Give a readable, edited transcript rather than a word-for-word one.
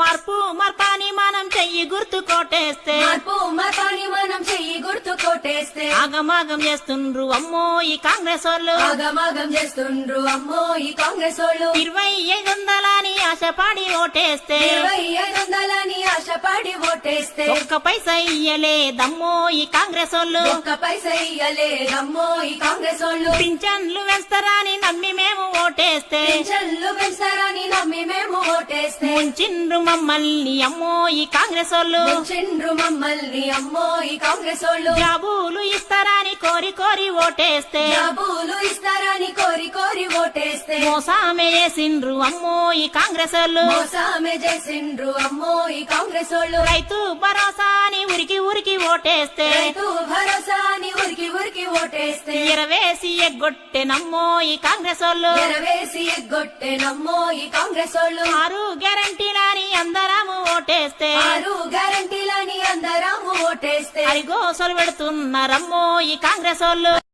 మార్పు మార్పాని మనం చెయ్యి గుర్తు కోటేస్తే మార్పు మార్పాని మనం చెయ్యి గుర్తు కోటేస్తే ఆగమాగం చేస్తుండ్రు అమ్మో ఈ కాంగ్రెస్ వాళ్ళు ఆగమాగం చేస్తుండ్రు అమ్మో ఈ కాంగ్రెస్ వాళ్ళు 2500 ఆశపడి ఓటేస్తే 2500 ఆశపడి ఓటేస్తే ఒక్క పైసా ఇయ్యలేదమ్మో ఈ కాంగ్రెస్ వాళ్ళు ఒక్క పైసా ఇయ్యలేదమ్మో ఈ కాంగ్రెస్ వాళ్ళు పింఛన్లు వేస్తారని నమ్మి మేము ఓటేస్తే పింఛన్లు పెంచారని నమ్మి మేము ఓటేస్తే ముంచిండ్రు మమ్మల్ని అమ్మో ఈ కాంగ్రెస్ వాళ్ళు ముంచిండ్రు మమ్మల్ని అమ్మో ఈ కాంగ్రెస్ వాళ్ళు జాబులు ఇస్తారని కోరి కోరి ఓటేస్తే డబ్బులు ఇస్తారని కోరి కోరి ఓటేస్తే మోసామే చేసిండ్రు అమ్మో ఈ కాంగ్రెస్ వాళ్ళు మోసమే చేసిండ్రు అమ్మో ఈ కాంగ్రెస్ వాళ్ళు రైతు భరోసా అని ఉరికి ఉరికి ఓటేస్తే రైతు భరోసా అని ఉరికి ఉరికి ఓటేస్తే ఎరవేసి ఎగ్గొట్టెనమ్మో ఈ కాంగ్రెస్ వాళ్ళు ఎరవేసి ఎగ్గొట్టెనమ్మో ఈ కాంగ్రెస్ వాళ్ళు 6 గ్యారెంటీలని అందరము ఓటేస్తే 6 గ్యారెంటీలని అందరము ఓటేస్తే అరిగోసలు పెడుతున్నారమ్మో ఈ కాంగ్రెస్ వాళ్ళు